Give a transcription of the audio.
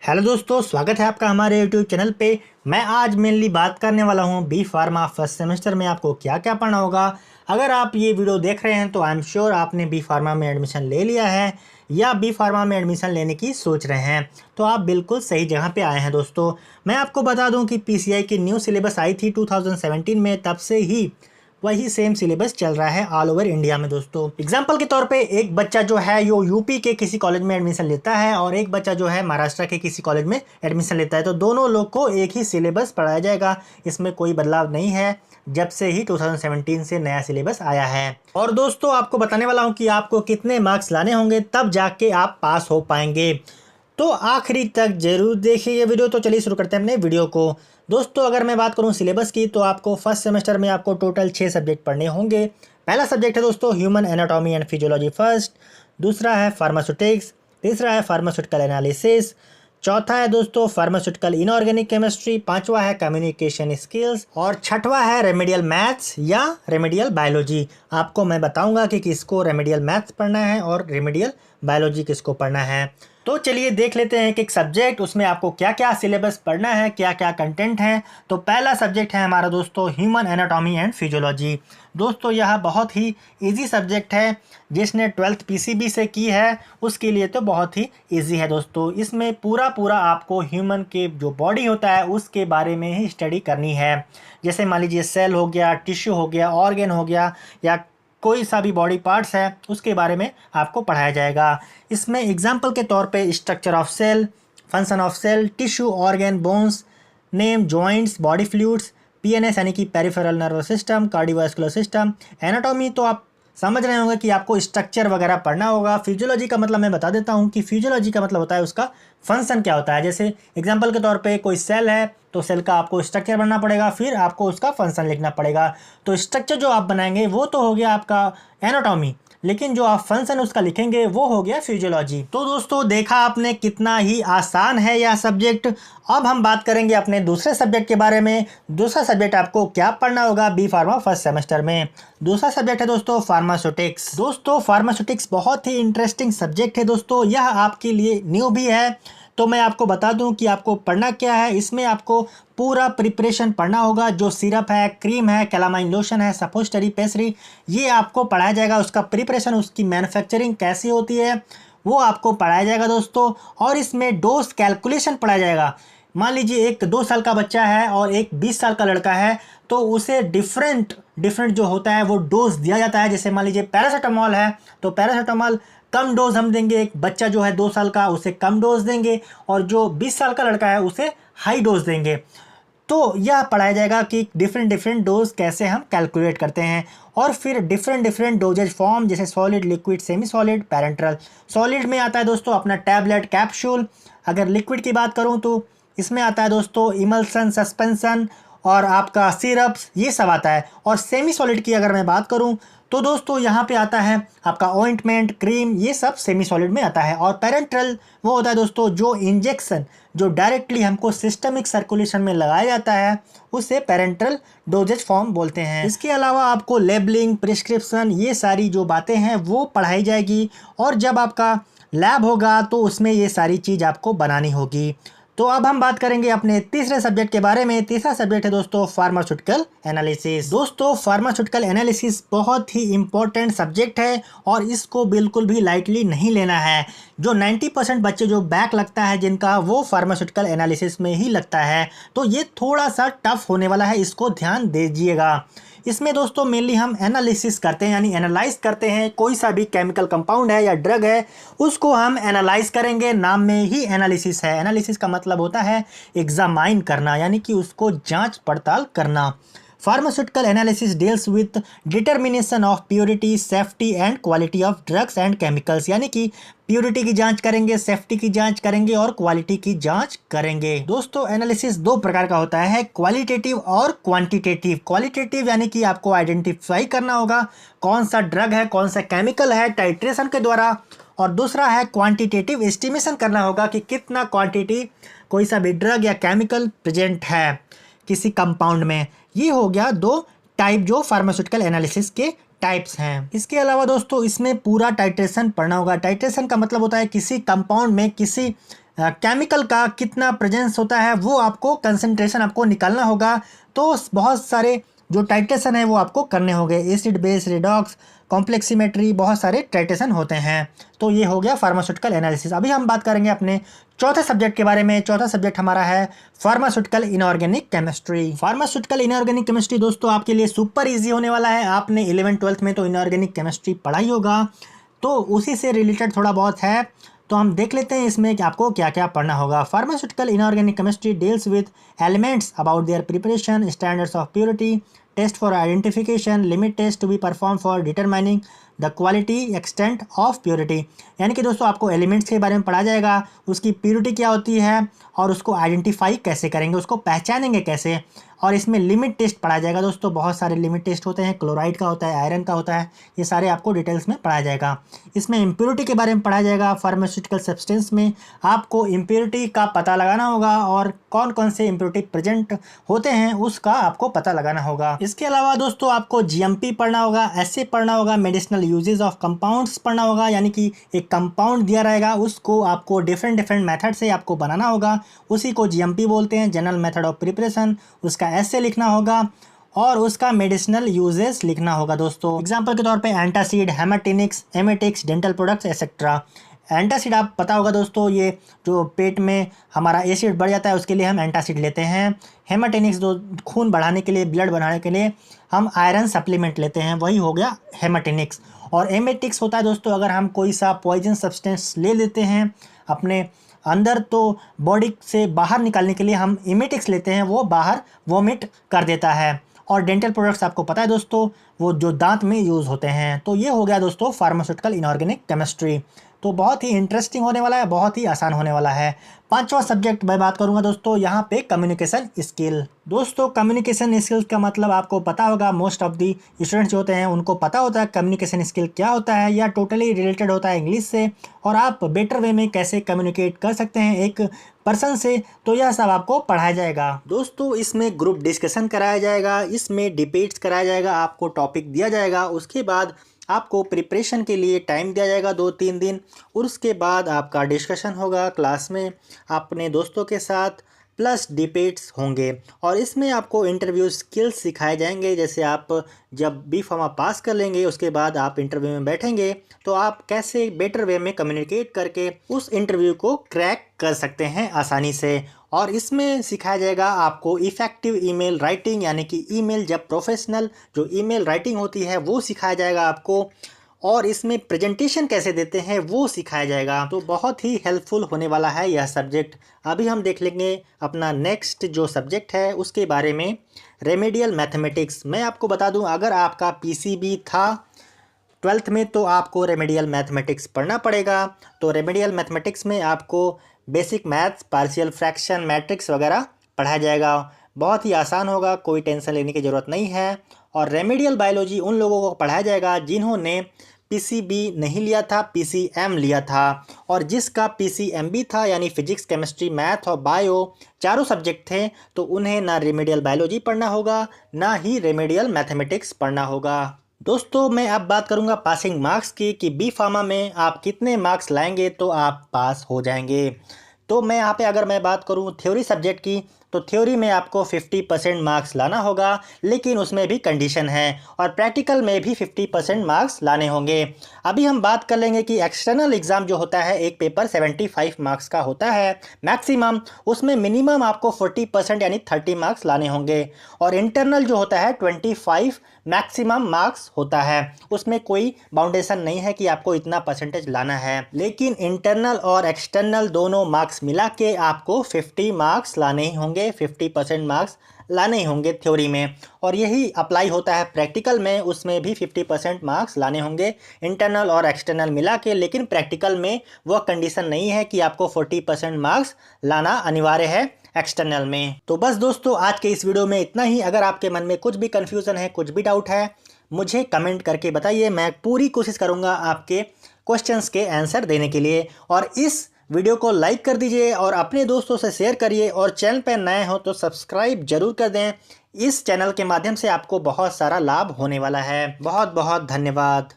Hello दोस्तों, स्वागत है आपका हमारे यूट्यूब चैनल पे। मैं आज मेनली बात करने वाला हूँ बी फार्मा फर्स्ट सेमेस्टर में आपको क्या क्या पढ़ना होगा। अगर आप ये वीडियो देख रहे हैं तो आई एम श्योर आपने बी फार्मा में एडमिशन ले लिया है या बी फार्मा में एडमिशन लेने की सोच रहे हैं, तो आप बिल्कुल सही जगह पे आए हैं। दोस्तों, मैं आपको बता दूँ कि पीसीआई की न्यू सिलेबस आई थी 2017 में, तब से ही वही सेम सिलेबस चल रहा है ऑल ओवर इंडिया में। दोस्तों, एग्जाम्पल के तौर पे एक बच्चा जो है यो यूपी के किसी कॉलेज में एडमिशन लेता है और एक बच्चा जो है महाराष्ट्र के किसी कॉलेज में एडमिशन लेता है, तो दोनों लोग को एक ही सिलेबस पढ़ाया जाएगा। इसमें कोई बदलाव नहीं है जब से ही 2017 से नया सिलेबस आया है। और दोस्तों, आपको बताने वाला हूँ कि आपको कितने मार्क्स लाने होंगे तब जाके आप पास हो पाएंगे, तो आखिरी तक जरूर देखिए ये वीडियो। तो चलिए शुरू करते हैं अपने वीडियो को। दोस्तों, अगर मैं बात करूं सिलेबस की, तो आपको फर्स्ट सेमेस्टर में आपको टोटल 6 सब्जेक्ट पढ़ने होंगे। पहला सब्जेक्ट है दोस्तों human anatomy and physiology first, दूसरा है फार्मास्यूटिक्स, तीसरा है फार्मास्यूटिकल एनालिसिस, चौथा है दोस्तों फार्मास्यूटिकल इनऑर्गेनिक केमिस्ट्री, पांचवा है कम्युनिकेशन स्किल्स और छठवा है रेमेडियल मैथ्स या रेमेडियल बायोलॉजी। आपको मैं बताऊंगा कि किसको रेमेडियल मैथ्स पढ़ना है और रेमेडियल बायोलॉजी किसको पढ़ना है। तो चलिए देख लेते हैं कि एक सब्जेक्ट उसमें आपको क्या क्या सिलेबस पढ़ना है, क्या क्या कंटेंट है। तो पहला सब्जेक्ट है हमारा दोस्तों ह्यूमन एनाटॉमी एंड फिजियोलॉजी। दोस्तों, यह बहुत ही इजी सब्जेक्ट है। जिसने 12th पीसीबी से की है उसके लिए तो बहुत ही इजी है। दोस्तों, इसमें पूरा आपको ह्यूमन के जो बॉडी होता है उसके बारे में ही स्टडी करनी है। जैसे मान लीजिए सेल हो गया, टिश्यू हो गया, ऑर्गन हो गया या कोई सा भी बॉडी पार्ट्स है उसके बारे में आपको पढ़ाया जाएगा। इसमें एग्जाम्पल के तौर पे structure of cell, function of cell, tissue, organ, bones, name, joints, body fluids, PNS यानी कि peripheral nervous system, cardiovascular system. Anatomy तो आप समझ रहे होंगे कि आपको स्ट्रक्चर वगैरह पढ़ना होगा। फिजियोलॉजी का मतलब मैं बता देता हूँ कि फिजियोलॉजी का मतलब होता है उसका फंक्शन क्या होता है। जैसे एग्जांपल के तौर पे कोई सेल है तो सेल का आपको स्ट्रक्चर बनना पड़ेगा, फिर आपको उसका फंक्शन लिखना पड़ेगा। तो स्ट्रक्चर जो आप बनाएंगे वो तो हो गया आपका एनाटॉमी, लेकिन जो आप फंक्शन उसका लिखेंगे वो हो गया फिजियोलॉजी। तो दोस्तों, देखा आपने कितना ही आसान है यह सब्जेक्ट। अब हम बात करेंगे अपने दूसरे सब्जेक्ट के बारे में। दूसरा सब्जेक्ट आपको क्या पढ़ना होगा बी फार्मा फर्स्ट सेमेस्टर में। दूसरा सब्जेक्ट है दोस्तों फार्मास्यूटिक्स। दोस्तों, फार्मास्यूटिक्स बहुत ही इंटरेस्टिंग सब्जेक्ट है। दोस्तों, यह आपके लिए न्यू भी है, तो मैं आपको बता दूं कि आपको पढ़ना क्या है। इसमें आपको पूरा प्रिपरेशन पढ़ना होगा। जो सिरप है, क्रीम है, कैलामाइन लोशन है, सपोस्टरी, पेसरी, ये आपको पढ़ाया जाएगा। उसका प्रिपरेशन, उसकी मैन्युफैक्चरिंग कैसी होती है वो आपको पढ़ाया जाएगा दोस्तों। और इसमें डोज कैलकुलेशन पढ़ाया जाएगा। मान लीजिए एक 2 साल का बच्चा है और एक 20 साल का लड़का है, तो उसे डिफरेंट जो होता है वो डोज दिया जाता है। जैसे मान लीजिए पैरासीटामॉल है तो पैरासीटामॉल कम डोज हम देंगे, एक बच्चा जो है 2 साल का उसे कम डोज देंगे, और जो 20 साल का लड़का है उसे हाई डोज देंगे। तो यह पढ़ाया जाएगा कि डिफरेंट डोज कैसे हम कैलकुलेट करते हैं। और फिर डिफरेंट डोजेज फॉर्म, जैसे solid, liquid, semi solid, parenteral. Solid में आता है दोस्तों अपना टैबलेट, कैप्सूल। अगर लिक्विड की बात करूं तो इसमें आता है दोस्तों इमल्सन, सस्पेंशन और आपका सिरप्स, ये सब आता है। और सेमी सॉलिड की अगर मैं बात करूं तो दोस्तों यहाँ पे आता है आपका ऑइंटमेंट, क्रीम, ये सब सेमी सॉलिड में आता है। और पैरेंटरल वो होता है दोस्तों जो इंजेक्शन जो डायरेक्टली हमको सिस्टमिक सर्कुलेशन में लगाया जाता है, उसे पैरेंटरल डोजेज फॉर्म बोलते हैं। इसके अलावा आपको लेबलिंग, प्रिस्क्रिप्शन, ये सारी जो बातें हैं वो पढ़ाई जाएगी। और जब आपका लैब होगा तो उसमें ये सारी चीज़ आपको बनानी होगी। तो अब हम बात करेंगे अपने तीसरे सब्जेक्ट के बारे में। तीसरा सब्जेक्ट है दोस्तों फार्मास्यूटिकल एनालिसिस। दोस्तों, फार्मास्यूटिकल एनालिसिस बहुत ही इंपॉर्टेंट सब्जेक्ट है और इसको बिल्कुल भी लाइटली नहीं लेना है। जो 90% बच्चे जो बैक लगता है जिनका, वो फार्मास्यूटिकल एनालिसिस में ही लगता है। तो ये थोड़ा सा टफ होने वाला है, इसको ध्यान दीजिएगा। इसमें दोस्तों मेनली हम एनालिसिस करते हैं, यानी एनालाइज करते हैं। कोई सा भी केमिकल कंपाउंड है या ड्रग है उसको हम एनालाइज करेंगे। नाम में ही एनालिसिस है। एनालिसिस का मतलब होता है एग्जामाइन करना, यानी कि उसको जांच पड़ताल करना। Pharmaceutical analysis deals with determination of purity, safety and quality of drugs and chemicals, यानी कि प्योरिटी की जांच करेंगे, सेफ्टी की जांच करेंगे और क्वालिटी की जांच करेंगे। दोस्तों, एनालिसिस 2 प्रकार का होता है, क्वालिटेटिव और क्वांटिटेटिव। क्वालिटेटिव यानी कि आपको आइडेंटिफाई करना होगा कौन सा ड्रग है, कौन सा केमिकल है टाइट्रेशन के द्वारा। और दूसरा है क्वांटिटेटिव, एस्टिमेशन करना होगा कि कितना क्वांटिटी कोई सा भी ड्रग या केमिकल प्रेजेंट है किसी कंपाउंड में। ये हो गया 2 टाइप जो फार्मास्यूटिकल एनालिसिस के टाइप्स हैं। इसके अलावा दोस्तों इसमें पूरा टाइट्रेशन पढ़ना होगा। टाइट्रेशन का मतलब होता है किसी कंपाउंड में किसी केमिकल का कितना प्रेजेंस होता है वो आपको कंसंट्रेशन आपको निकालना होगा। तो बहुत सारे जो टाइट्रेशन है वो आपको करने होंगे, एसिड बेस रिडॉक्स, कॉम्प्लेक्सीमेट्री, बहुत सारे टाइट्रेशन होते हैं। तो ये हो गया फार्मास्यूटिकल एनालिसिस। अभी हम बात करेंगे अपने चौथे सब्जेक्ट के बारे में। चौथा सब्जेक्ट हमारा है pharmaceutical inorganic chemistry. Pharmaceutical inorganic chemistry दोस्तों आपके लिए सुपर ईजी होने वाला है। आपने 11th-12th में तो इनऑर्गेनिक केमिस्ट्री पढ़ाई होगा, तो उसी से रिलेटेड थोड़ा बहुत है। तो हम देख लेते हैं इसमें कि आपको क्या क्या पढ़ना होगा। Pharmaceutical inorganic chemistry deals with elements about their preparation, standards of purity, test for identification, limit test to be perform for determining the quality extent of purity. यानी कि दोस्तों आपको एलिमेंट्स के बारे में पढ़ा जाएगा, उसकी प्योरिटी क्या होती है और उसको आइडेंटिफाई कैसे करेंगे, उसको पहचानेंगे कैसे। और इसमें लिमिट टेस्ट पढ़ा जाएगा दोस्तों, बहुत सारे लिमिट टेस्ट होते हैं, क्लोराइड का होता है, आयरन का होता है, ये सारे आपको डिटेल्स में पढ़ाया जाएगा। इसमें इम्प्योरिटी के बारे में पढ़ाया जाएगा। फार्मास्यूटिकल सब्सटेंस में आपको इम्प्योरिटी का पता लगाना होगा और कौन कौन से इम्प्योरिटी प्रेजेंट होते हैं उसका आपको पता लगाना होगा। इसके अलावा दोस्तों आपको जीएमपी पढ़ना होगा, एसए पढ़ना होगा, मेडिसिनल यूजेस ऑफ कंपाउंड्स पढ़ना होगा। यानी कि एक कंपाउंड दिया रहेगा, उसको आपको डिफरेंट मेथड से आपको बनाना होगा, उसी को जीएमपी बोलते हैं, जनरल मेथड ऑफ प्रिपरेशन। उसका एसए लिखना होगा और उसका मेडिसिनल यूजेस लिखना होगा दोस्तों। एग्जांपल के तौर पे antacid, haematinics, emetics, dental products etcetera. Antacid आप पता होगा दोस्तों, ये जो पेट में हमारा एसिड बढ़ जाता है उसके लिए हम एंटासिड लेते हैं। हेमाटिनिक्स जो खून बढ़ाने के लिए, ब्लड बढ़ाने के लिए हम आयरन सप्लीमेंट लेते हैं, वही हो गया हेमाटिनिक्स। और एमेटिक्स होता है दोस्तों अगर हम कोई सा पॉइजन सब्सटेंस ले लेते हैं अपने अंदर, तो बॉडी से बाहर निकालने के लिए हम इमेटिक्स लेते हैं, वो बाहर वोमिट कर देता है। और डेंटल प्रोडक्ट्स आपको पता है दोस्तों, वो जो दांत में यूज़ होते हैं। तो ये हो गया दोस्तों फार्मास्यूटिकल इनऑर्गेनिक केमिस्ट्री। तो बहुत ही इंटरेस्टिंग होने वाला है, बहुत ही आसान होने वाला है। पांचवा सब्जेक्ट मैं बात करूंगा दोस्तों यहाँ पे कम्युनिकेशन स्किल। दोस्तों कम्युनिकेशन स्किल्स का मतलब आपको पता होगा, मोस्ट ऑफ दी स्टूडेंट्स जो होते हैं उनको पता होता है कम्युनिकेशन स्किल क्या होता है, या टोटली रिलेटेड होता है इंग्लिश से, और आप बेटर वे में कैसे कम्युनिकेट कर सकते हैं एक पर्सन से। तो यह सब आपको पढ़ाया जाएगा दोस्तों। इसमें ग्रुप डिस्कशन कराया जाएगा, इसमें डिबेट्स कराया जाएगा, आपको टॉपिक दिया जाएगा, उसके बाद आपको प्रिपरेशन के लिए टाइम दिया जाएगा 2-3 दिन, और उसके बाद आपका डिस्कशन होगा क्लास में अपने दोस्तों के साथ, प्लस डिबेट्स होंगे। और इसमें आपको इंटरव्यू स्किल्स सिखाए जाएंगे। जैसे आप जब बी फार्मा पास कर लेंगे उसके बाद आप इंटरव्यू में बैठेंगे तो आप कैसे बेटर वे में कम्युनिकेट करके उस इंटरव्यू को क्रैक कर सकते हैं आसानी से। और इसमें सिखाया जाएगा आपको इफ़ेक्टिव ईमेल राइटिंग, यानी कि ईमेल जब प्रोफेशनल जो ईमेल राइटिंग होती है वो सिखाया जाएगा आपको। और इसमें प्रेजेंटेशन कैसे देते हैं वो सिखाया जाएगा। तो बहुत ही हेल्पफुल होने वाला है यह सब्जेक्ट। अभी हम देख लेंगे अपना नेक्स्ट जो सब्जेक्ट है उसके बारे में, रेमेडियल मैथमेटिक्स। मैं आपको बता दूं, अगर आपका पीसीबी था 12th में तो आपको रेमेडियल मैथमेटिक्स पढ़ना पड़ेगा। तो रेमेडियल मैथमेटिक्स में आपको basic maths, partial fraction, matrix वगैरह पढ़ाया जाएगा। बहुत ही आसान होगा, कोई टेंशन लेने की ज़रूरत नहीं है। और रेमेडियल बायोलॉजी उन लोगों को पढ़ाया जाएगा जिन्होंने पीसीबी नहीं लिया था, पीसीएम लिया था। और जिसका पीसीएमबी था, यानी फिजिक्स, केमिस्ट्री, मैथ और बायो चारों सब्जेक्ट थे, तो उन्हें ना रेमेडियल बायोलॉजी पढ़ना होगा ना ही रेमेडियल मैथमेटिक्स पढ़ना होगा। दोस्तों मैं अब बात करूंगा पासिंग मार्क्स की, कि बी फार्मा में आप कितने मार्क्स लाएंगे तो आप पास हो जाएंगे। तो मैं यहाँ पे अगर मैं बात करूँ थ्योरी सब्जेक्ट की, तो थ्योरी में आपको 50% मार्क्स लाना होगा, लेकिन उसमें भी कंडीशन है। और प्रैक्टिकल में भी 50% मार्क्स लाने होंगे। अभी हम बात कर लेंगे कि एक्सटर्नल एग्ज़ाम जो होता है, एक पेपर 75 मार्क्स का होता है मैक्सिमम, उसमें मिनिमम आपको 40% यानी 30 मार्क्स लाने होंगे। और इंटरनल जो होता है 25 मैक्सिमम मार्क्स होता है, उसमें कोई बाउंडेशन नहीं है कि आपको इतना परसेंटेज लाना है। लेकिन इंटरनल और एक्सटर्नल दोनों मार्क्स मिला के आपको 50 मार्क्स लाने ही होंगे, 50% मार्क्स लाने ही होंगे थ्योरी में। और यही अप्लाई होता है प्रैक्टिकल में, उसमें भी 50% मार्क्स लाने होंगे इंटरनल और एक्सटर्नल मिला के। लेकिन प्रैक्टिकल में वह कंडीशन नहीं है कि आपको 40% मार्क्स लाना अनिवार्य है एक्सटर्नल में। तो बस दोस्तों आज के इस वीडियो में इतना ही। अगर आपके मन में कुछ भी कन्फ्यूज़न है, कुछ भी डाउट है, मुझे कमेंट करके बताइए। मैं पूरी कोशिश करूँगा आपके क्वेश्चंस के आंसर देने के लिए। और इस वीडियो को लाइक कर दीजिए और अपने दोस्तों से शेयर करिए। और चैनल पर नए हो तो सब्सक्राइब जरूर कर दें। इस चैनल के माध्यम से आपको बहुत सारा लाभ होने वाला है। बहुत बहुत धन्यवाद।